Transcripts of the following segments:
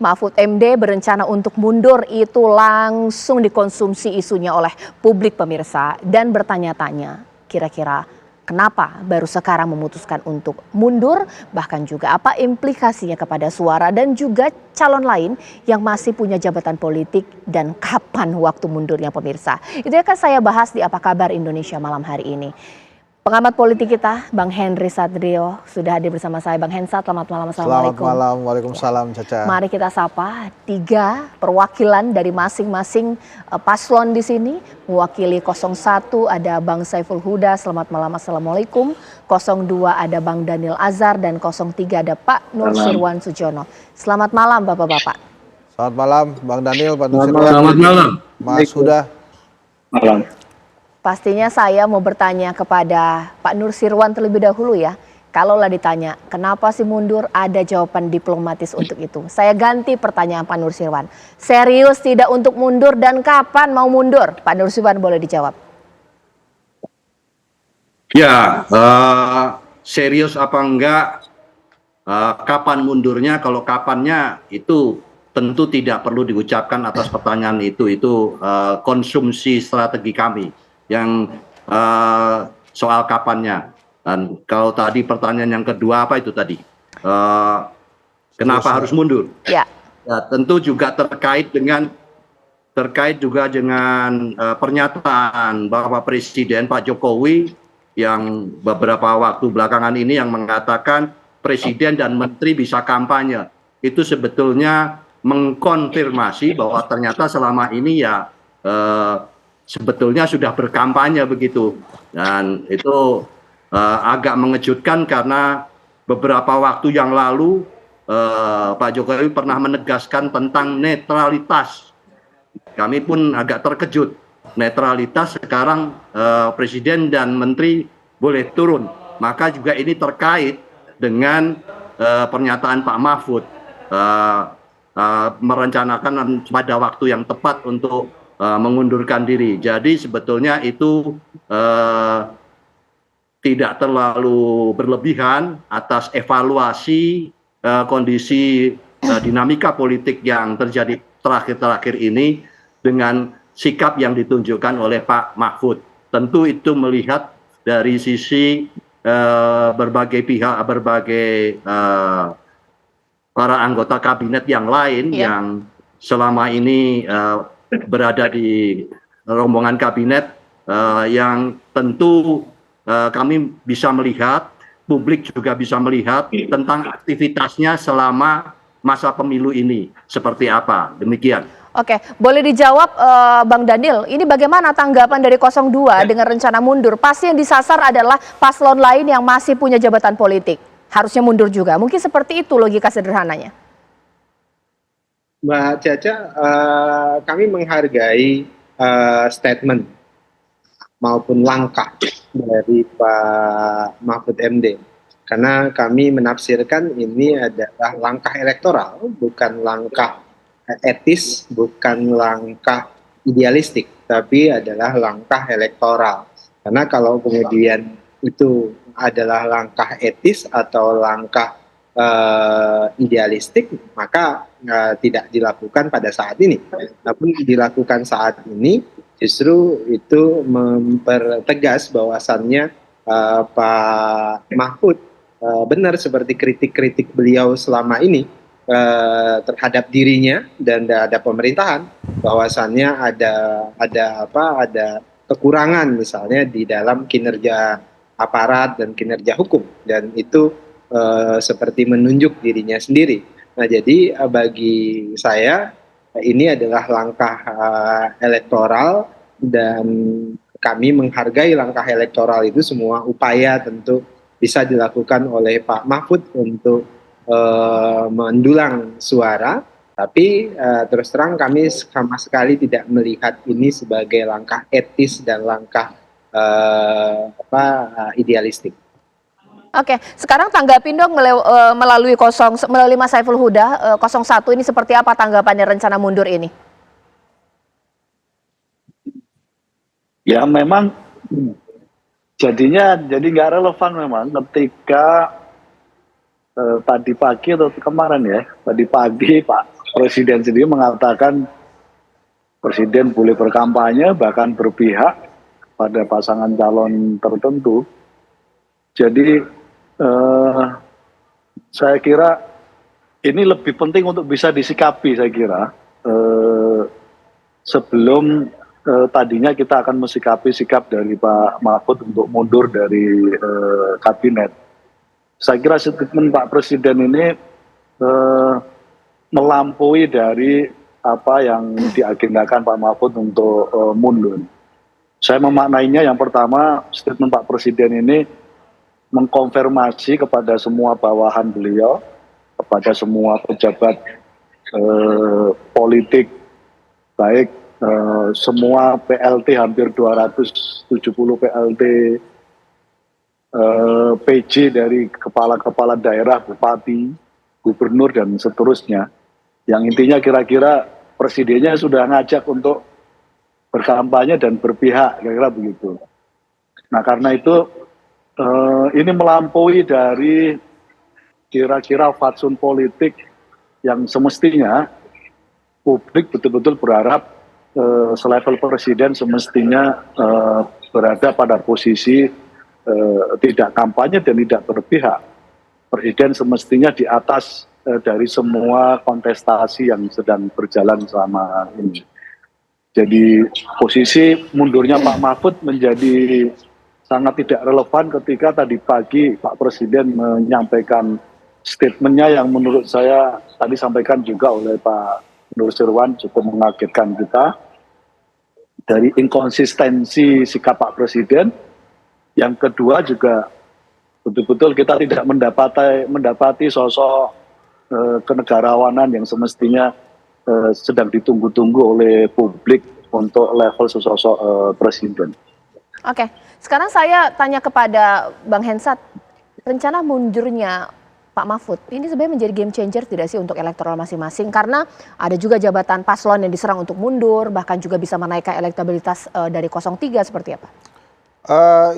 Mahfud MD berencana untuk mundur itu langsung dikonsumsi isunya oleh publik pemirsa dan bertanya-tanya kira-kira kenapa baru sekarang memutuskan untuk mundur, bahkan juga apa implikasinya kepada suara dan juga calon lain yang masih punya jabatan politik dan kapan waktu mundurnya pemirsa. Itu akan saya bahas di Apa Kabar Indonesia malam hari ini. Pengamat politik kita, Bang Henry Satrio, sudah hadir bersama saya. Bang Hensa, selamat malam. Assalamualaikum. Selamat malam, waalaikumsalam Caca. Mari kita sapa 3 perwakilan dari masing-masing paslon di sini. Mewakili 01 ada Bang Saiful Huda, selamat malam, assalamualaikum. 02 ada Bang Daniel Azhar dan 03 ada Pak Nur Sirwan Sujono. Selamat malam Bapak-Bapak. Selamat malam Bang Daniel, Pak Nur Sirwan. Selamat malam. Mas Huda. Malam. Pastinya saya mau bertanya kepada Pak Nur Sirwan terlebih dahulu ya. Kalaulah ditanya, kenapa sih mundur? Ada jawaban diplomatis untuk itu. Saya ganti pertanyaan Pak Nur Sirwan. Serius tidak untuk mundur dan kapan mau mundur? Pak Nur Sirwan boleh dijawab. Ya, serius apa enggak? Kapan mundurnya? Kalau kapannya itu tentu tidak perlu diucapkan atas pertanyaan itu. Itu konsumsi strategi kami yang soal kapannya. Dan kalau tadi pertanyaan yang kedua apa itu tadi? Kenapa harus mundur? Ya. Ya, tentu juga terkait juga dengan pernyataan bahwa Presiden Pak Jokowi yang beberapa waktu belakangan ini yang mengatakan Presiden dan Menteri bisa kampanye. Itu sebetulnya mengkonfirmasi bahwa ternyata selama ini ya sebetulnya sudah berkampanye begitu. Dan itu agak mengejutkan karena beberapa waktu yang lalu Pak Jokowi pernah menegaskan tentang netralitas. Kami pun agak terkejut. Netralitas sekarang Presiden dan Menteri boleh turun. Maka juga ini terkait dengan pernyataan Pak Mahfud merencanakan pada waktu yang tepat untuk mengundurkan diri. Jadi sebetulnya itu tidak terlalu berlebihan atas evaluasi kondisi dinamika politik yang terjadi terakhir-terakhir ini dengan sikap yang ditunjukkan oleh Pak Mahfud. Tentu itu melihat dari sisi berbagai pihak, berbagai para anggota kabinet yang lain yang selama ini berada di rombongan kabinet yang tentu kami bisa melihat, publik juga bisa melihat tentang aktivitasnya selama masa pemilu ini seperti apa. Demikian. Oke, boleh dijawab Bang Daniel, ini bagaimana tanggapan dari 02 dengan rencana mundur? Pasti yang disasar adalah paslon lain yang masih punya jabatan politik. Harusnya mundur juga. Mungkin seperti itu logika sederhananya. Mbak Caca, kami menghargai statement maupun langkah dari Pak Mahfud MD. Karena kami menafsirkan ini adalah langkah elektoral, bukan langkah etis, bukan langkah idealistik, tapi adalah langkah elektoral. Karena kalau kemudian itu adalah langkah etis atau langkah idealistik, maka tidak dilakukan pada saat ini. Tapi dilakukan saat ini justru itu mempertegas bahwasannya Pak Mahfud benar seperti kritik-kritik beliau selama ini terhadap dirinya dan terhadap pemerintahan, bahwasannya ada kekurangan misalnya di dalam kinerja aparat dan kinerja hukum, dan itu seperti menunjuk dirinya sendiri. Nah, jadi bagi saya ini adalah langkah elektoral dan kami menghargai langkah elektoral itu. Semua upaya tentu bisa dilakukan oleh Pak Mahfud untuk mendulang suara, tapi terus terang kami sama sekali tidak melihat ini sebagai langkah etis dan langkah idealistik. Oke, sekarang tanggapin dong melalui Mas Saiful Huda, 01 ini seperti apa tanggapannya rencana mundur ini? Ya memang jadinya nggak relevan memang ketika tadi pagi atau kemarin ya, tadi pagi Pak Presiden sendiri mengatakan Presiden boleh berkampanye bahkan berpihak pada pasangan calon tertentu. Jadi saya kira ini lebih penting untuk bisa disikapi, saya kira, sebelum tadinya kita akan mensikapi sikap dari Pak Mahfud untuk mundur dari kabinet. Saya kira statement Pak Presiden ini melampaui dari apa yang diagendakan Pak Mahfud untuk mundur. Saya memaknainya yang pertama, statement Pak Presiden ini mengkonfirmasi kepada semua bawahan beliau, kepada semua pejabat politik, baik semua PLT, hampir 270 PLT, PJ dari kepala-kepala daerah, bupati, gubernur, dan seterusnya. Yang intinya kira-kira presidennya sudah ngajak untuk berkampanye dan berpihak, kira-kira begitu. Nah karena itu ini melampaui dari kira-kira fatsun politik yang semestinya publik betul-betul berharap selevel presiden semestinya berada pada posisi tidak kampanye dan tidak berpihak. Presiden semestinya di atas dari semua kontestasi yang sedang berjalan selama ini. Jadi posisi mundurnya Pak Mahfud menjadi sangat tidak relevan ketika tadi pagi Pak Presiden menyampaikan statementnya yang menurut saya tadi sampaikan juga oleh Pak Nusirwan cukup mengagetkan kita dari inkonsistensi sikap Pak Presiden. Yang kedua juga betul-betul kita tidak mendapati sosok kenegarawanan yang semestinya sedang ditunggu-tunggu oleh publik untuk level sosok presiden. Oke, sekarang saya tanya kepada Bang Hensat, rencana mundurnya Pak Mahfud ini sebenarnya menjadi game changer tidak sih untuk elektoral masing-masing? Karena ada juga jabatan paslon yang diserang untuk mundur, bahkan juga bisa menaikkan elektabilitas dari 03 seperti apa?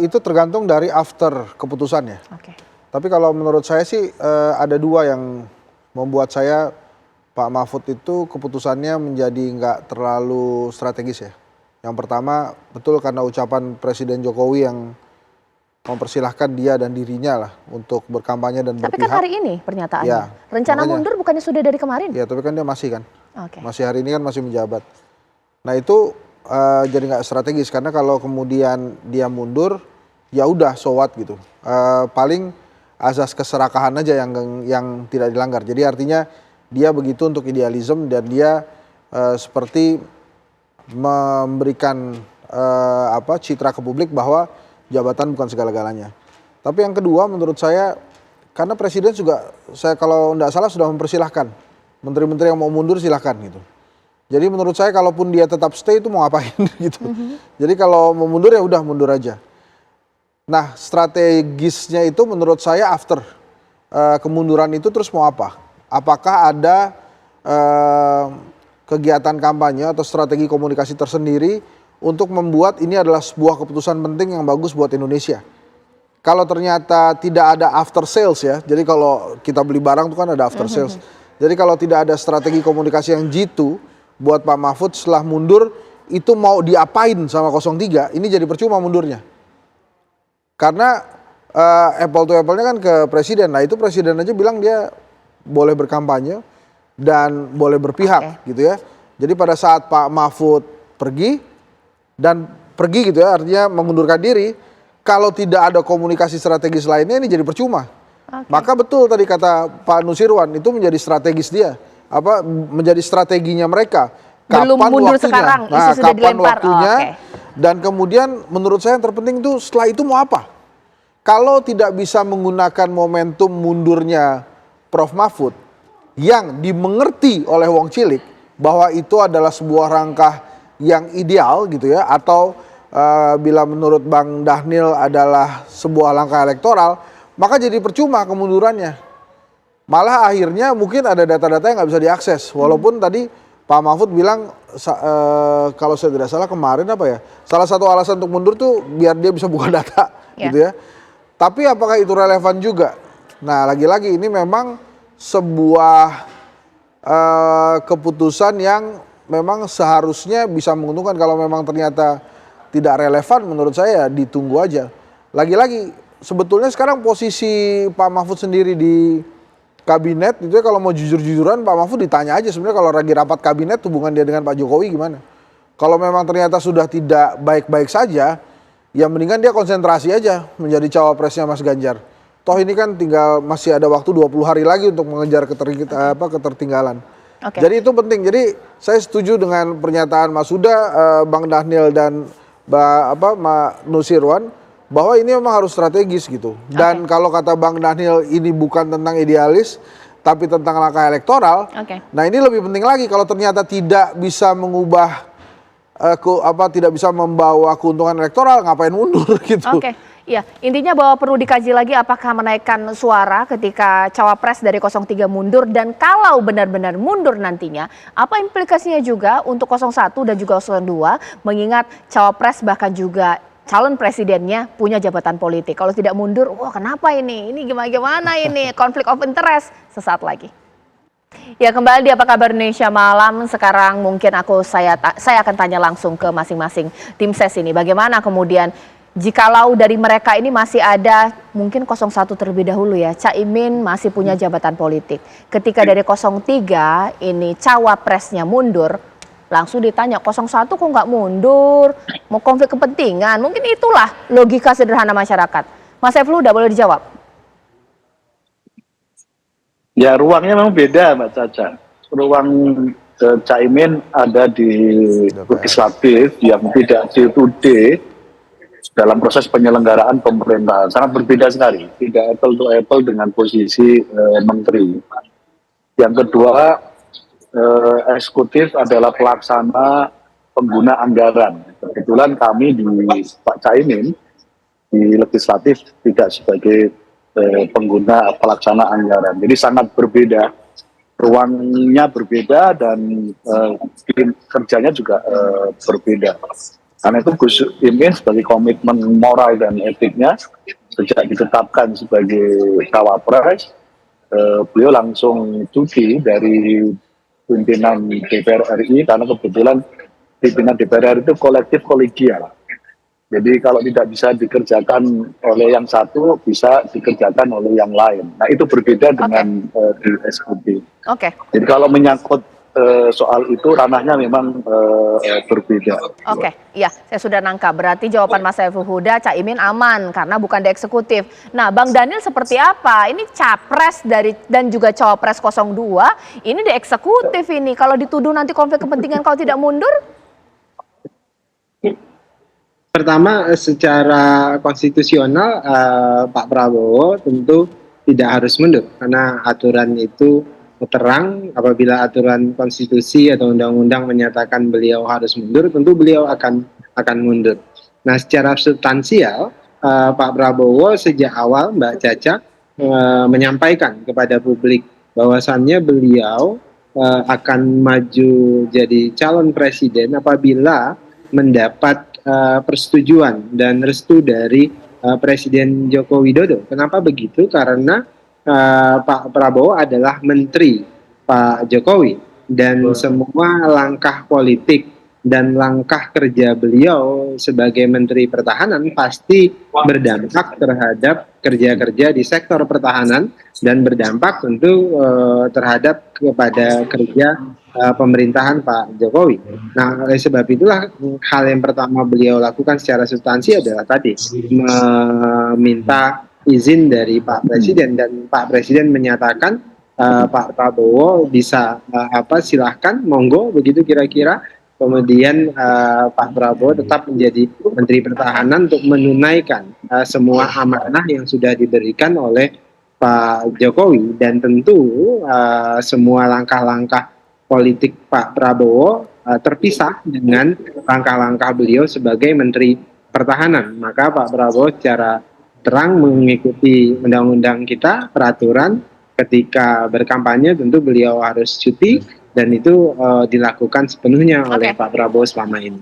Itu tergantung dari after keputusannya. Oke. Tapi kalau menurut saya sih ada dua yang membuat saya Pak Mahfud itu keputusannya menjadi nggak terlalu strategis ya. Yang pertama betul karena ucapan Presiden Jokowi yang mempersilahkan dia dan dirinya lah untuk berkampanye dan Tapi berpihak. kan hari ini pernyataannya. Ya, Rencana makanya. mundur bukannya sudah dari kemarin? Ya tapi kan dia masih kan. Oke. Masih hari ini kan masih menjabat. Nah itu jadi nggak strategis karena kalau kemudian dia mundur ya udah so what gitu. Paling azas keserakahan aja yang tidak dilanggar. Jadi artinya dia begitu untuk idealisme dan dia seperti memberikan citra ke publik bahwa jabatan bukan segala-galanya. Tapi yang kedua menurut saya karena presiden juga saya kalau tidak salah sudah mempersilahkan menteri-menteri yang mau mundur silahkan gitu. Jadi menurut saya kalaupun dia tetap stay itu mau ngapain gitu. Jadi kalau mau mundur ya udah mundur aja. Nah strategisnya itu menurut saya after kemunduran itu terus mau apa? Apakah ada kegiatan kampanye atau strategi komunikasi tersendiri untuk membuat ini adalah sebuah keputusan penting yang bagus buat Indonesia? Kalau ternyata tidak ada after sales ya, jadi kalau kita beli barang itu kan ada after sales. Jadi kalau tidak ada strategi komunikasi yang jitu buat Pak Mahfud setelah mundur itu mau diapain sama 03, ini jadi percuma mundurnya. Karena apple to apple-nya kan ke presiden. Nah itu presiden aja bilang dia boleh berkampanye dan boleh berpihak gitu ya. Jadi pada saat Pak Mahfud pergi gitu ya, artinya mengundurkan diri, kalau tidak ada komunikasi strategis lainnya ini jadi percuma. Maka betul tadi kata Pak Nusirwan itu menjadi strategis dia, menjadi strateginya mereka. Belum Kapan mundur waktunya? sekarang, isu Nah, sudah kapan dilempar. waktunya? Dan kemudian menurut saya yang terpenting itu setelah itu mau apa? Kalau tidak bisa menggunakan momentum mundurnya Prof. Mahfud yang dimengerti oleh Wong Cilik bahwa itu adalah sebuah langkah yang ideal gitu ya, atau bila menurut Bang Dhanil adalah sebuah langkah elektoral, maka jadi percuma kemundurannya. Malah akhirnya mungkin ada data-data yang nggak bisa diakses. Walaupun tadi Pak Mahfud bilang kalau saya tidak salah kemarin salah satu alasan untuk mundur tuh biar dia bisa buka data gitu ya. Tapi apakah itu relevan juga? Nah lagi-lagi ini memang sebuah keputusan yang memang seharusnya bisa menguntungkan. Kalau memang ternyata tidak relevan, menurut saya ditunggu aja. Lagi-lagi sebetulnya sekarang posisi Pak Mahfud sendiri di kabinet itu ya, kalau mau jujur-jujuran Pak Mahfud ditanya aja sebenarnya kalau lagi rapat kabinet hubungan dia dengan Pak Jokowi gimana. Kalau memang ternyata sudah tidak baik-baik saja, ya mendingan dia konsentrasi aja menjadi cawapresnya Mas Ganjar. Toh ini kan tinggal masih ada waktu 20 hari lagi untuk mengejar ketertinggalan. Oke. Jadi itu penting. Jadi saya setuju dengan pernyataan Mas Huda, Bang Daniel dan Mbak Nusirwan bahwa ini memang harus strategis gitu. Dan kalau kata Bang Daniel ini bukan tentang idealis tapi tentang langkah elektoral. Nah, ini lebih penting lagi kalau ternyata tidak bisa mengubah tidak bisa membawa keuntungan elektoral, ngapain mundur gitu. Ya, intinya bahwa perlu dikaji lagi apakah menaikkan suara ketika cawapres dari 03 mundur, dan kalau benar-benar mundur nantinya, apa implikasinya juga untuk 01 dan juga 02, mengingat cawapres bahkan juga calon presidennya punya jabatan politik. Kalau tidak mundur, wah kenapa ini? Ini gimana ini? Konflik of interest sesaat lagi. Ya, kembali di Apa Kabar Indonesia Malam. Sekarang mungkin saya akan tanya langsung ke masing-masing tim ses ini. Bagaimana kemudian jikalau dari mereka ini masih ada mungkin 01 terlebih dahulu ya, Caimin masih punya jabatan politik. Ketika dari 03 ini cawapresnya mundur, langsung ditanya 01 kok nggak mundur, mau konflik kepentingan. Mungkin itulah logika sederhana masyarakat. Mas Saiful udah boleh dijawab? Ya, ruangnya memang beda Mbak Caca. Ruang Caimin ada di legislatif yang tidak day-to-day dalam proses penyelenggaraan pemerintahan. Sangat berbeda sekali, tidak apple to apple dengan posisi menteri. Yang kedua, eksekutif adalah pelaksana pengguna anggaran. Kebetulan kami di Pak Caimin di legislatif tidak sebagai pengguna pelaksana anggaran. Jadi sangat berbeda, ruangnya berbeda dan kerjanya juga berbeda. Karena itu Gus Imin sebagai komitmen moral dan etiknya sejak ditetapkan sebagai cawapres, beliau langsung cuti dari pimpinan DPR RI karena kebetulan pimpinan DPR RI itu kolektif kolegial. Jadi kalau tidak bisa dikerjakan oleh yang satu, bisa dikerjakan oleh yang lain. Nah, itu berbeda dengan di SKB. Jadi kalau menyangkut soal itu, ranahnya memang berbeda. Iya, saya sudah nangkap. Berarti jawaban Mas Saiful Huda, Caimin aman karena bukan di eksekutif. Nah, Bang Daniel seperti apa? Ini capres dan juga cawapres 02, ini di eksekutif ini. Kalau dituduh nanti konflik kepentingan kalau tidak mundur? Pertama, secara konstitusional Pak Prabowo tentu tidak harus mundur karena aturan itu terang. Apabila aturan konstitusi atau undang-undang menyatakan beliau harus mundur, tentu beliau akan mundur. Nah, secara substansial Pak Prabowo sejak awal Mbak Caca menyampaikan kepada publik bahwasannya beliau akan maju jadi calon presiden apabila mendapat persetujuan dan restu dari Presiden Joko Widodo. Kenapa begitu? Karena Pak Prabowo adalah menteri Pak Jokowi dan semua langkah politik dan langkah kerja beliau sebagai Menteri Pertahanan pasti berdampak terhadap kerja-kerja di sektor pertahanan dan berdampak tentu terhadap kepada kerja pemerintahan Pak Jokowi. Nah, oleh sebab itulah hal yang pertama beliau lakukan secara substansi adalah tadi meminta izin dari Pak Presiden, dan Pak Presiden menyatakan Pak Prabowo bisa silahkan, monggo, begitu kira-kira. Kemudian Pak Prabowo tetap menjadi Menteri Pertahanan untuk menunaikan semua amanah yang sudah diberikan oleh Pak Jokowi, dan tentu semua langkah-langkah politik Pak Prabowo terpisah dengan langkah-langkah beliau sebagai Menteri Pertahanan. Maka Pak Prabowo secara terang mengikuti undang-undang kita, peraturan. Ketika berkampanye tentu beliau harus cuti, dan itu dilakukan sepenuhnya oleh Pak Prabowo selama ini.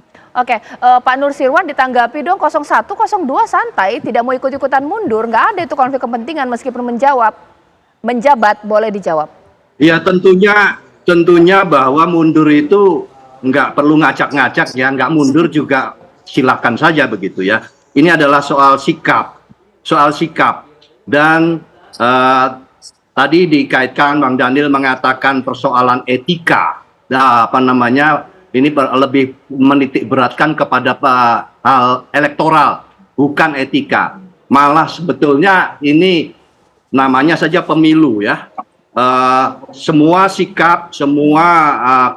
Pak Nusirwan ditanggapi dong, 01, 02 santai, tidak mau ikut-ikutan mundur, nggak ada itu konflik kepentingan meskipun menjabat, boleh dijawab. Ya, tentunya tentunya bahwa mundur itu nggak perlu ngacak-ngacak ya, nggak mundur juga silakan saja begitu ya. Ini adalah soal sikap, dan tadi dikaitkan Bang Daniel mengatakan persoalan etika, nah, apa namanya, ini lebih menitik beratkan kepada hal elektoral, bukan etika. Malah sebetulnya ini namanya saja pemilu ya. Semua sikap, semua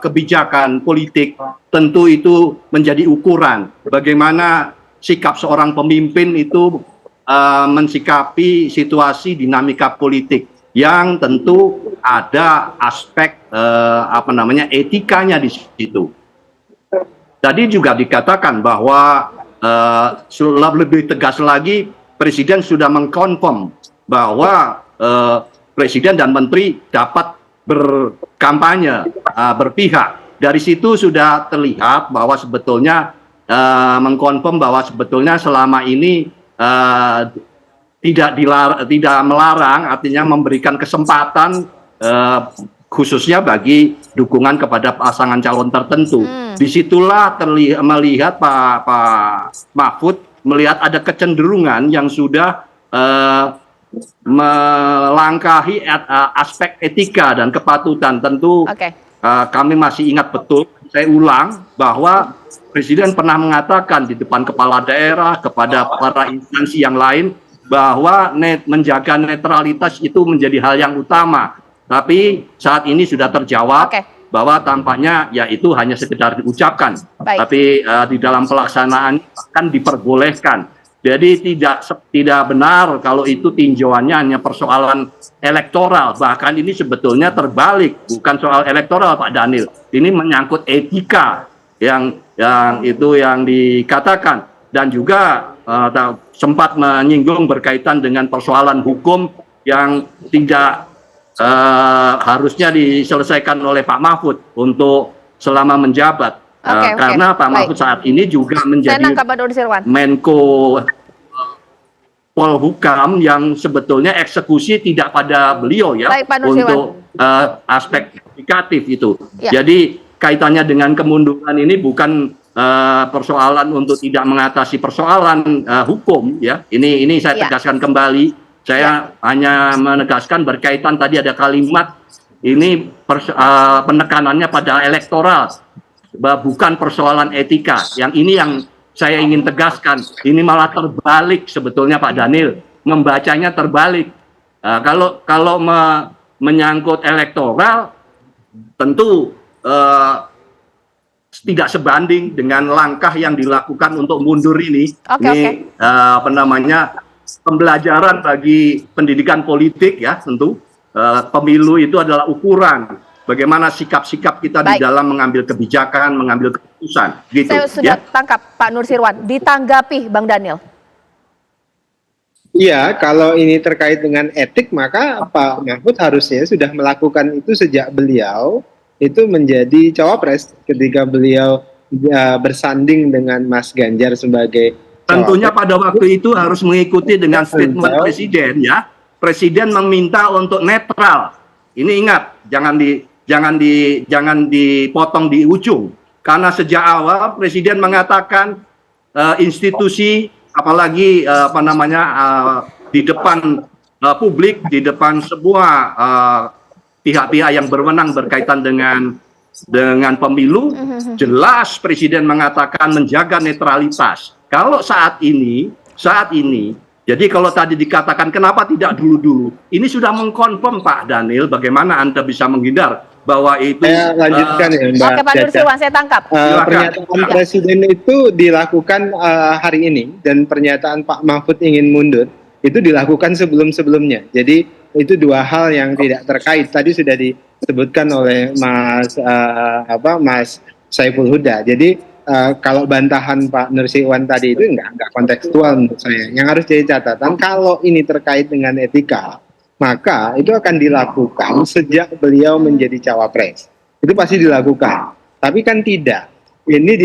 kebijakan politik tentu itu menjadi ukuran bagaimana sikap seorang pemimpin itu mensikapi situasi dinamika politik yang tentu ada aspek apa namanya etikanya di situ. Tadi juga dikatakan bahwa lebih tegas lagi Presiden sudah mengkonfirm bahwa Presiden dan Menteri dapat berkampanye, berpihak. Dari situ sudah terlihat bahwa sebetulnya mengkonfirm bahwa sebetulnya selama ini tidak melarang, artinya memberikan kesempatan khususnya bagi dukungan kepada pasangan calon tertentu. Disitulah melihat Pak Mahfud melihat ada kecenderungan yang sudah melangkahi aspek etika dan kepatutan. Tentu kami masih ingat betul, saya ulang, bahwa Presiden pernah mengatakan di depan kepala daerah, kepada para instansi yang lain, bahwa menjaga netralitas itu menjadi hal yang utama. Tapi saat ini sudah terjawab bahwa tampaknya ya itu hanya sekedar diucapkan. Tapi di dalam pelaksanaan akan diperbolehkan. Jadi tidak benar kalau itu tinjauannya hanya persoalan elektoral. Bahkan ini sebetulnya terbalik, bukan soal elektoral Pak Daniel. Ini menyangkut etika yang itu yang dikatakan, dan juga sempat menyinggung berkaitan dengan persoalan hukum yang tidak harusnya diselesaikan oleh Pak Mahfud untuk selama menjabat. Karena Pak Mahfud saat ini juga menjadi Menko Polhukam yang sebetulnya eksekusi tidak pada beliau ya, untuk aspek indikatif itu. Jadi kaitannya dengan kemunduran ini bukan persoalan untuk tidak mengatasi persoalan hukum ya. Ini saya tegaskan kembali. Saya hanya menegaskan berkaitan tadi ada kalimat ini penekanannya pada elektoral, bukan persoalan etika. Yang ini yang saya ingin tegaskan. Ini malah terbalik sebetulnya Pak Daniel, membacanya terbalik. Kalau menyangkut elektoral, tentu tidak sebanding dengan langkah yang dilakukan untuk mundur ini. Apa namanya, pembelajaran bagi pendidikan politik ya, tentu pemilu itu adalah ukuran bagaimana sikap-sikap kita di dalam mengambil kebijakan, mengambil keputusan. Gitu, saya sudah tangkap Pak Nursirwan. Ditanggapi Bang Daniel. Iya, kalau ini terkait dengan etik, maka Pak Mahfud harusnya sudah melakukan itu sejak beliau itu menjadi cawapres, ketika beliau bersanding dengan Mas Ganjar sebagai cawapres. Tentunya pada waktu itu harus mengikuti dengan statement Presiden ya. Presiden meminta untuk netral. Ini ingat, jangan dipotong di ujung. Karena sejak awal Presiden mengatakan institusi, apalagi di depan publik, di depan sebuah pihak-pihak yang berwenang berkaitan dengan pemilu, jelas Presiden mengatakan menjaga netralitas. Kalau saat ini, jadi kalau tadi dikatakan kenapa tidak dulu-dulu, ini sudah mengkonfirm Pak Daniel, bagaimana Anda bisa menghindar bahwa itu. Saya lanjutkan ya Mbak. Oke Pak Nursirwan, saya tangkap. Pernyataan Presiden itu dilakukan hari ini, dan pernyataan Pak Mahfud ingin mundur itu dilakukan sebelum-sebelumnya. Jadi itu dua hal yang tidak terkait. Tadi sudah disebutkan oleh Mas Saiful Huda. Jadi kalau bantahan Pak Nursirwan tadi itu enggak kontekstual menurut saya. Yang harus jadi catatan, kalau ini terkait dengan etika, maka itu akan dilakukan sejak beliau menjadi cawapres. Itu pasti dilakukan. Tapi kan tidak. Ini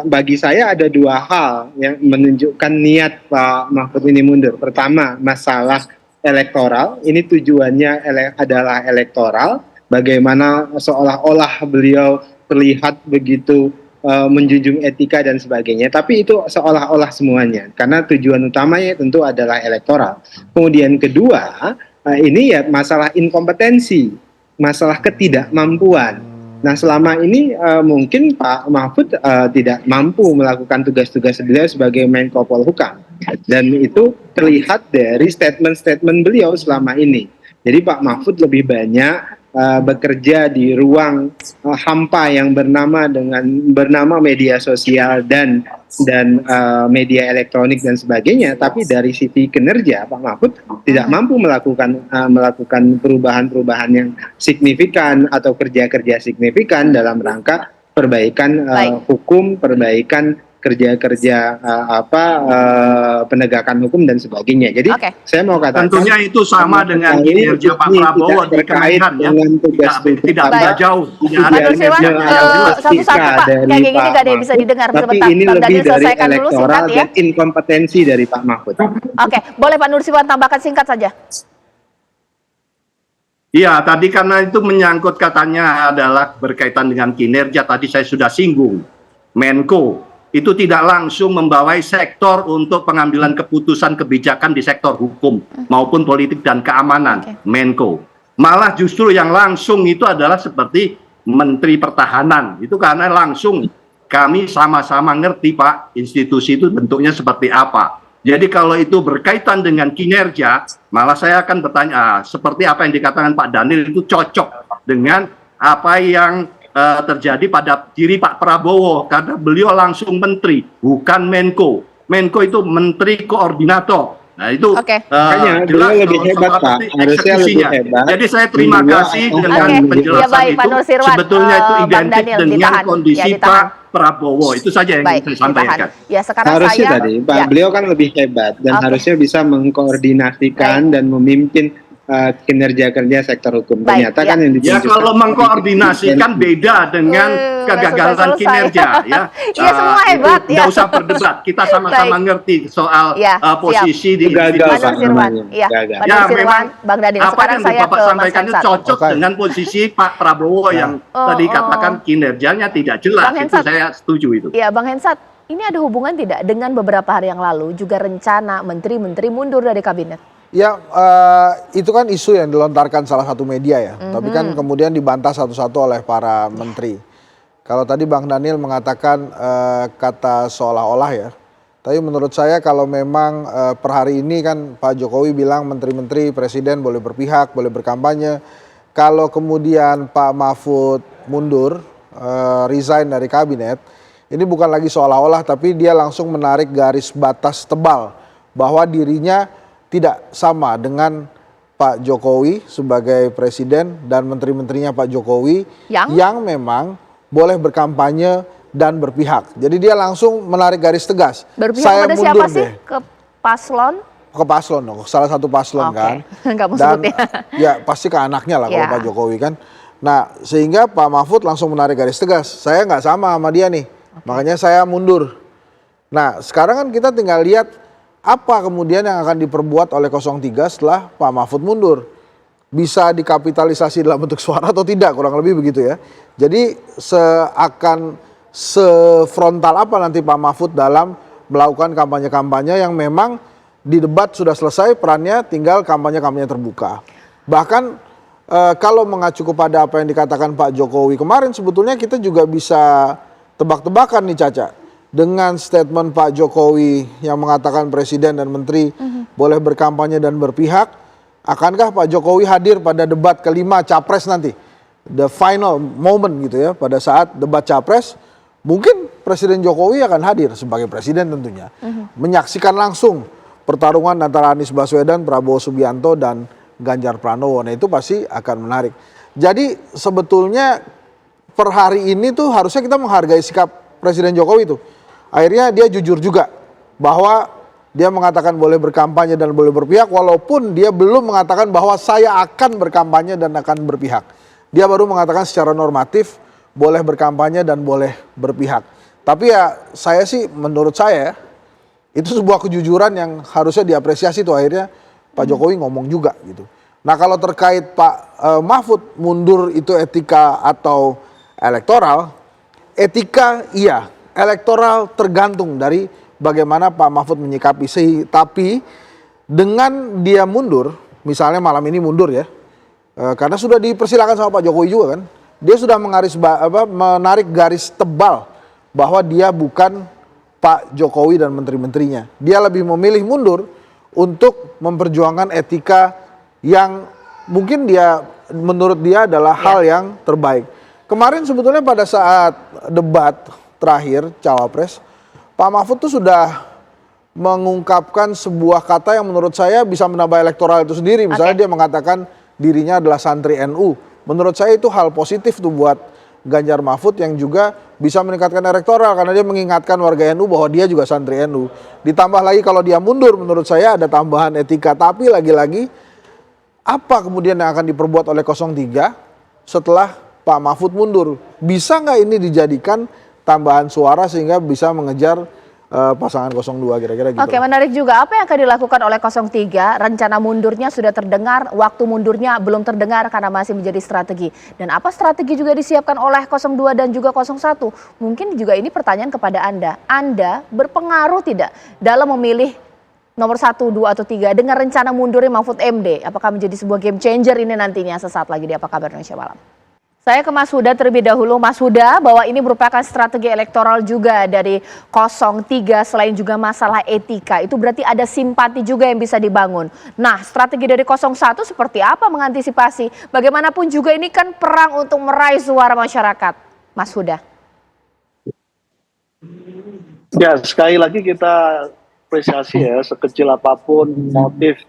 bagi saya ada dua hal yang menunjukkan niat Pak Mahfud ini mundur. Pertama, masalah elektoral. Ini tujuannya adalah elektoral. bagaimana seolah-olah beliau terlihat begitu menjunjung etika dan sebagainya, tapi itu seolah-olah semuanya, karena tujuan utamanya tentu adalah elektoral. Kemudian kedua, ini ya masalah inkompetensi, masalah ketidakmampuan. Nah selama ini mungkin Pak Mahfud tidak mampu melakukan tugas-tugas beliau sebagai Menko Polhukam, dan itu terlihat dari statement-statement beliau selama ini. Jadi Pak Mahfud lebih banyak bekerja di ruang hampa yang bernama media sosial dan media elektronik dan sebagainya, tapi dari sisi kinerja Pak Mahfud tidak mampu melakukan perubahan-perubahan yang signifikan atau kerja-kerja signifikan dalam rangka perbaikan hukum, perbaikan kerja-kerja penegakan hukum dan sebagainya. Jadi saya mau katakan tentunya itu sama dengan kinerja Pak Prabowo di Kemenhan ya. Tidak beda jauh. Pak Nusirwan, satu-satu Pak, kayak gini nggak ada yang bisa didengar. Tapi Sebentar, ini Bang lebih Daniel dari selesaikan dulu elektoral singkat ya. dan inkompetensi dari Pak Mahfud. Oke, boleh Pak Nusirwan tambahkan singkat saja. Iya, tadi karena itu menyangkut katanya adalah berkaitan dengan kinerja, tadi saya sudah singgung. Menko itu tidak langsung membawai sektor untuk pengambilan keputusan kebijakan di sektor hukum maupun politik dan keamanan, Menko. Malah justru yang langsung itu adalah seperti Menteri Pertahanan. Itu karena langsung kami sama-sama ngerti Pak, institusi itu bentuknya seperti apa. Jadi kalau itu berkaitan dengan kinerja, malah saya akan bertanya, seperti apa yang dikatakan Pak Daniel itu cocok dengan apa yang terjadi pada diri Pak Prabowo, karena beliau langsung menteri, bukan Menko. Menko itu menteri koordinator. Nah itu jelas lebih hebat Pak, harusnya lebih hebat. Jadi saya terima kasih dengan penjelasan itu. Sebetulnya itu identik dengan kondisi Pak Prabowo. Itu saja yang ingin saya sampaikan. Ya, sekarang harusnya tadi Pak beliau kan lebih hebat dan harusnya bisa mengkoordinasikan dan memimpin kinerja kerja sektor hukum. Ternyata kan yang ya kalau mengkoordinasikan beda dengan kegagalan kinerja ya. Iya semua hebat ya. Nggak usah berdebat, kita sama-sama ngerti soal posisi di Pak Nusirwan. Ya, memang Bang Daniel, apa yang Bapak sampaikan itu cocok dengan posisi Pak Prabowo yang tadi katakan kinerjanya tidak jelas. Itu saya setuju itu. Iya, Bang Hensat, ini ada hubungan tidak dengan beberapa hari yang lalu juga rencana menteri-menteri mundur dari kabinet? Ya, itu kan isu yang dilontarkan salah satu media ya. Tapi kan kemudian dibantah satu-satu oleh para menteri. Kalau tadi Bang Daniel mengatakan kata seolah-olah ya. Tapi menurut saya kalau memang per hari ini kan Pak Jokowi bilang menteri-menteri presiden boleh berpihak, boleh berkampanye. Kalau kemudian Pak Mahfud mundur, resign dari kabinet, ini bukan lagi seolah-olah tapi dia langsung menarik garis batas tebal bahwa dirinya tidak sama dengan Pak Jokowi sebagai presiden dan menteri-menterinya Pak Jokowi yang memang boleh berkampanye dan berpihak. Jadi dia langsung menarik garis tegas. Berpihak saya pada mundur siapa sih? Ke paslon? Ke paslon dong, salah satu paslon kan. Nggak mau dan sebut ya pasti ke anaknya lah kalau Pak Jokowi kan. Nah sehingga Pak Mahfud langsung menarik garis tegas. Saya nggak sama dia nih, makanya saya mundur. Nah sekarang kan kita tinggal lihat apa kemudian yang akan diperbuat oleh 03 setelah Pak Mahfud mundur. Bisa dikapitalisasi dalam bentuk suara atau tidak, kurang lebih begitu ya. Jadi sefrontal apa nanti Pak Mahfud dalam melakukan kampanye-kampanye yang memang di debat sudah selesai, perannya tinggal kampanye-kampanye terbuka. Bahkan kalau mengacu kepada apa yang dikatakan Pak Jokowi kemarin, sebetulnya kita juga bisa tebak-tebakan nih Caca. Dengan statement Pak Jokowi yang mengatakan presiden dan menteri boleh berkampanye dan berpihak, akankah Pak Jokowi hadir pada debat kelima capres nanti? The final moment gitu ya, pada saat debat capres, mungkin Presiden Jokowi akan hadir sebagai presiden tentunya. Menyaksikan langsung pertarungan antara Anies Baswedan, Prabowo Subianto, dan Ganjar Pranowo. Nah itu pasti akan menarik. Jadi sebetulnya per hari ini tuh harusnya kita menghargai sikap Presiden Jokowi tuh. Akhirnya dia jujur juga bahwa dia mengatakan boleh berkampanye dan boleh berpihak, walaupun dia belum mengatakan bahwa saya akan berkampanye dan akan berpihak. Dia baru mengatakan secara normatif boleh berkampanye dan boleh berpihak. Tapi ya saya sih, menurut saya itu sebuah kejujuran yang harusnya diapresiasi tuh, akhirnya Pak Jokowi ngomong juga gitu. Nah kalau terkait Pak Mahfud mundur itu etika atau elektoral, etika iya, elektoral tergantung dari bagaimana Pak Mahfud menyikapi. Tapi dengan dia mundur, misalnya malam ini mundur ya, karena sudah dipersilakan sama Pak Jokowi juga kan, dia sudah menarik garis tebal bahwa dia bukan Pak Jokowi dan menteri-menterinya. Dia lebih memilih mundur untuk memperjuangkan etika yang mungkin dia menurut dia adalah hal yang terbaik. Kemarin sebetulnya pada saat debat terakhir Cawapres, Pak Mahfud tuh sudah mengungkapkan sebuah kata yang menurut saya bisa menambah elektoral itu sendiri. Misalnya dia mengatakan dirinya adalah santri NU. Menurut saya itu hal positif tuh buat Ganjar Mahfud yang juga bisa meningkatkan elektoral karena dia mengingatkan warga NU bahwa dia juga santri NU. Ditambah lagi kalau dia mundur, menurut saya ada tambahan etika. Tapi lagi-lagi apa kemudian yang akan diperbuat oleh 03 setelah Pak Mahfud mundur? Bisa nggak ini dijadikan tambahan suara sehingga bisa mengejar pasangan 02 kira-kira gitu. Oke, menarik juga. Apa yang akan dilakukan oleh 03? Rencana mundurnya sudah terdengar, waktu mundurnya belum terdengar karena masih menjadi strategi. Dan apa strategi juga disiapkan oleh 02 dan juga 01? Mungkin juga ini pertanyaan kepada Anda. Anda berpengaruh tidak dalam memilih nomor 1, 2, atau 3 dengan rencana mundurnya Mahfud MD? Apakah menjadi sebuah game changer ini nantinya sesaat lagi di Apa Kabar Indonesia Malam? Saya ke Mas Huda terlebih dahulu. Mas Huda, bahwa ini merupakan strategi elektoral juga dari 03 selain juga masalah etika. Itu berarti ada simpati juga yang bisa dibangun. Nah, strategi dari 01 seperti apa mengantisipasi? Bagaimanapun juga ini kan perang untuk meraih suara masyarakat. Mas Huda. Ya, sekali lagi kita apresiasi ya, sekecil apapun motif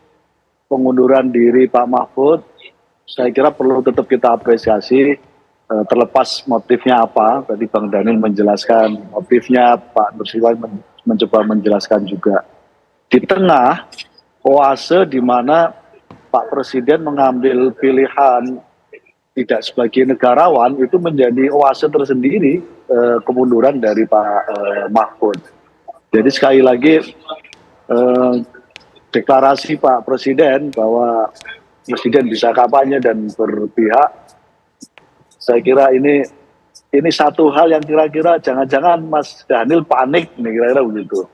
pengunduran diri Pak Mahfud, saya kira perlu tetap kita apresiasi, terlepas motifnya apa. Tadi Bang Daniel menjelaskan motifnya, Pak Nursiwan mencoba menjelaskan juga. Di tengah oase di mana Pak Presiden mengambil pilihan tidak sebagai negarawan, itu menjadi oase tersendiri kemunduran dari Pak Mahfud. Jadi sekali lagi deklarasi Pak Presiden bahwa Presiden bisa kampanye dan berpihak, saya kira ini satu hal yang kira-kira jangan-jangan Mas Daniel panik nih, kira-kira begitu.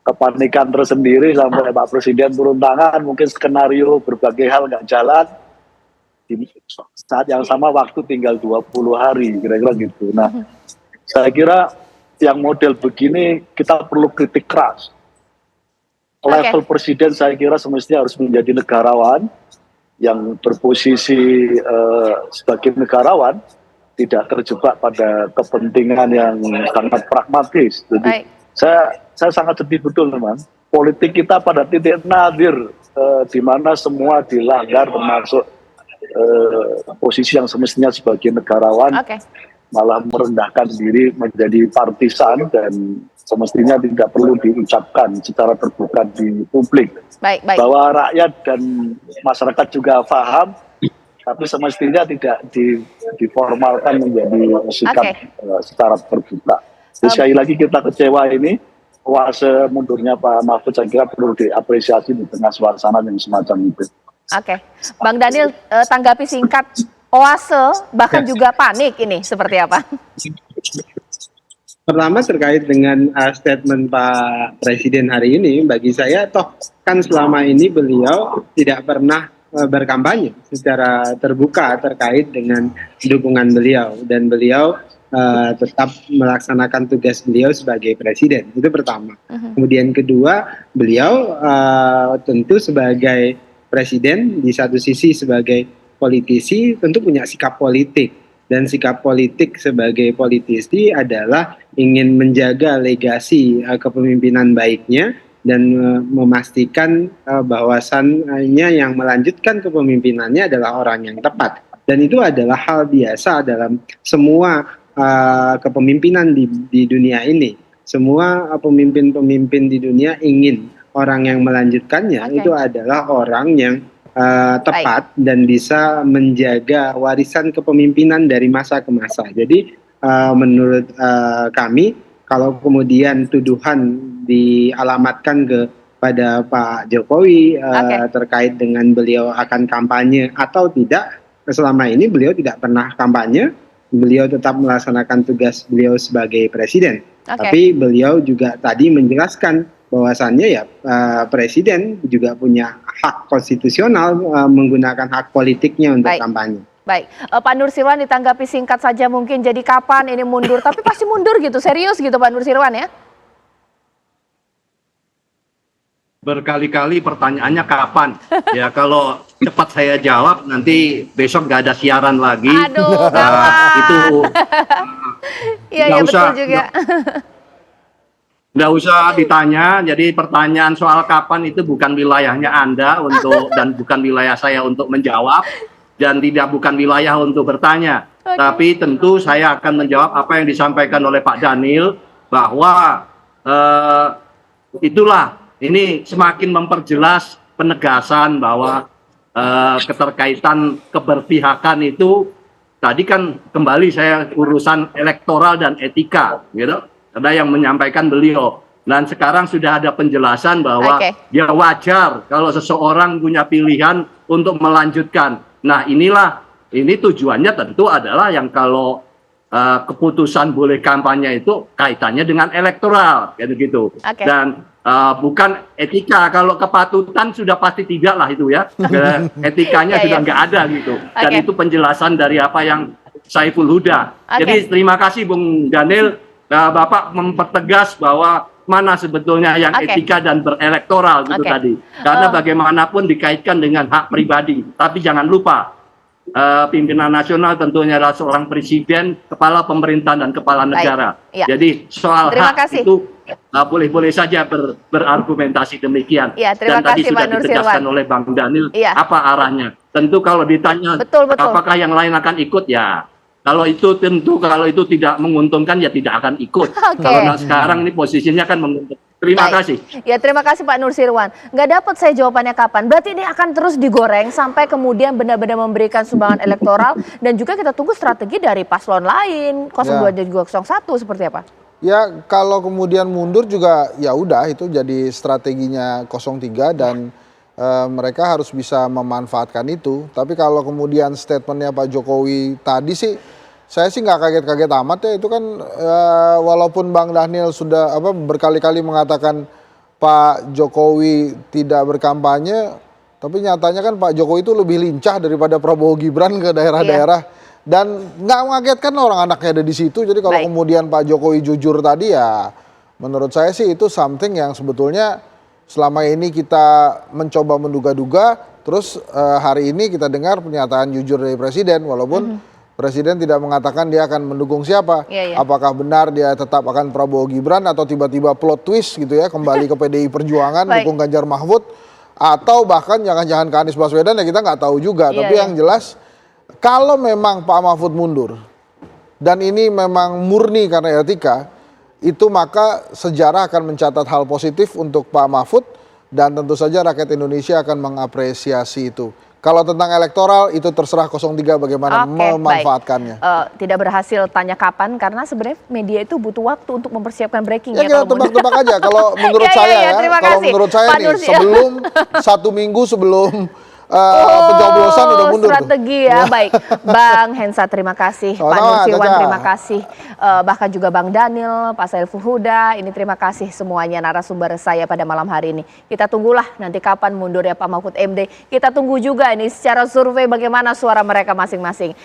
Kepanikan tersendiri sampai Pak Presiden turun tangan, mungkin skenario berbagai hal nggak jalan. Di saat yang sama waktu tinggal 20 hari, kira-kira gitu. Nah, saya kira yang model begini kita perlu kritik keras. Level Presiden saya kira semestinya harus menjadi negarawan, yang berposisi sebagai negarawan, tidak terjebak pada kepentingan yang sangat pragmatis. Jadi saya sangat sedih betul teman. Politik kita pada titik nadir di mana semua dilanggar, termasuk posisi yang semestinya sebagai negarawan malah merendahkan diri menjadi partisan dan semestinya tidak perlu diucapkan secara terbuka di publik. Bahwa rakyat dan masyarakat juga paham, tapi semestinya tidak diformalkan menjadi sikap secara terbuka. Jadi sekali lagi kita kecewa ini, oase mundurnya Pak Mahfud saya kira perlu diapresiasi di tengah suasana yang semacam itu. Bang Daniel, tanggapi singkat, oase bahkan juga panik ini seperti apa? Pertama terkait dengan statement Pak Presiden hari ini, bagi saya toh kan selama ini beliau tidak pernah berkampanye secara terbuka terkait dengan dukungan beliau, dan beliau tetap melaksanakan tugas beliau sebagai presiden. Itu pertama. Kemudian kedua, beliau tentu sebagai presiden di satu sisi sebagai politisi tentu punya sikap politik, dan sikap politik sebagai politisi adalah ingin menjaga legasi kepemimpinan baiknya dan memastikan bahwasannya yang melanjutkan kepemimpinannya adalah orang yang tepat. Dan itu adalah hal biasa dalam semua kepemimpinan di dunia ini. Semua pemimpin-pemimpin di dunia ingin orang yang melanjutkannya itu adalah orang yang tepat dan bisa menjaga warisan kepemimpinan dari masa ke masa. Jadi menurut kami, kalau kemudian tuduhan dialamatkan ke pada Pak Jokowi Oke. terkait dengan beliau akan kampanye atau tidak. Selama ini beliau tidak pernah kampanye, beliau tetap melaksanakan tugas beliau sebagai presiden. Oke. Tapi beliau juga tadi menjelaskan bahwasannya ya presiden juga punya hak konstitusional menggunakan hak politiknya untuk Baik. kampanye. Baik, Pak Nursirwan ditanggapi singkat saja mungkin, jadi kapan ini mundur? Tapi pasti mundur gitu, serius gitu Pak Nursirwan ya? Berkali-kali pertanyaannya kapan? Ya kalau cepat saya jawab nanti besok nggak ada siaran lagi. Aduh, kawan. Itu Iya, nggak iya betul usah, juga. nggak usah ditanya. Jadi pertanyaan soal kapan itu bukan wilayahnya Anda dan bukan wilayah saya untuk menjawab, dan bukan wilayah untuk bertanya. Oke. Tapi tentu saya akan menjawab apa yang disampaikan oleh Pak Daniel, bahwa itulah ini semakin memperjelas penegasan bahwa keterkaitan keberpihakan itu tadi kan kembali saya urusan elektoral dan etika, gitu. Ada yang menyampaikan beliau, dan sekarang sudah ada penjelasan bahwa Oke. ya wajar kalau seseorang punya pilihan untuk melanjutkan. Nah ini tujuannya tentu adalah yang kalau keputusan boleh kampanye itu kaitannya dengan elektoral, gitu. Oke. Dan bukan etika. Kalau kepatutan sudah pasti tidak lah itu ya. Etikanya Ya, sudah ya. nggak ada gitu. Dan Oke. itu penjelasan dari apa yang Saiful Huda. Oke. Jadi terima kasih Bung Daniel, Bapak mempertegas bahwa mana sebetulnya yang Oke. etika dan berelektoral gitu Oke. tadi. Karena bagaimanapun dikaitkan dengan hak pribadi. Tapi jangan lupa pimpinan nasional tentunya adalah seorang presiden, kepala pemerintahan dan kepala Baik. negara. Ya. Jadi soal Terima hak kasih. itu boleh-boleh saja berargumentasi demikian. Ya, terima Dan tadi kasih, sudah Pak ditegaskan Nursirwan. oleh Bang Daniel Iya. apa arahnya. Tentu kalau ditanya Betul, betul. apakah yang lain akan ikut, ya kalau itu tidak menguntungkan ya tidak akan ikut. Oke. Kalau sekarang ini posisinya kan menguntungkan. Terima Baik. kasih. Ya, terima kasih Pak Nursirwan. Nggak dapat saya jawabannya kapan. Berarti ini akan terus digoreng sampai kemudian benar-benar memberikan sumbangan elektoral, dan juga kita tunggu strategi dari paslon lain 02 dan juga 01 seperti apa? Ya kalau kemudian mundur juga ya udah itu jadi strateginya 03 dan mereka harus bisa memanfaatkan itu. Tapi kalau kemudian statementnya Pak Jokowi tadi sih, saya sih nggak kaget-kaget amat ya. Itu kan walaupun Bang Daniel sudah berkali-kali mengatakan Pak Jokowi tidak berkampanye, tapi nyatanya kan Pak Jokowi itu lebih lincah daripada Prabowo Gibran ke daerah-daerah. Dan nggak mengagetkan orang anaknya ada di situ. Jadi kalau Baik. kemudian Pak Jokowi jujur tadi ya, menurut saya sih itu something yang sebetulnya selama ini kita mencoba menduga-duga. Terus hari ini kita dengar pernyataan jujur dari Presiden, walaupun Presiden tidak mengatakan dia akan mendukung siapa. Iya, iya. Apakah benar dia tetap akan Prabowo Gibran atau tiba-tiba plot twist gitu ya, kembali ke PDI Perjuangan, Baik. dukung Ganjar Mahfud, atau bahkan jangan-jangan ke Anies Baswedan, ya kita nggak tahu juga. Iya, Tapi iya. yang jelas kalau memang Pak Mahfud mundur dan ini memang murni karena etika, itu maka sejarah akan mencatat hal positif untuk Pak Mahfud, dan tentu saja rakyat Indonesia akan mengapresiasi itu. Kalau tentang elektoral itu terserah 03 bagaimana Oke, memanfaatkannya. baik. Tidak berhasil tanya kapan karena sebenarnya media itu butuh waktu untuk mempersiapkan breaking Ya kita kalau mundur. tebak-tebak aja kalau menurut Ya, ya, saya ya, ya, terima kalau kasih. menurut saya Pak nih Nursi. sebelum 1 minggu sebelum pencoblosan udah mundur tuh. Strategi ya, baik. Bang Hensa terima kasih, Pak Sama-sama, Nursirwan Caca. terima kasih, bahkan juga Bang Daniel, Pak Saiful Huda, ini terima kasih semuanya narasumber saya pada malam hari ini. Kita tunggulah nanti kapan mundurnya Pak Mahfud MD. Kita tunggu juga ini secara survei bagaimana suara mereka masing-masing.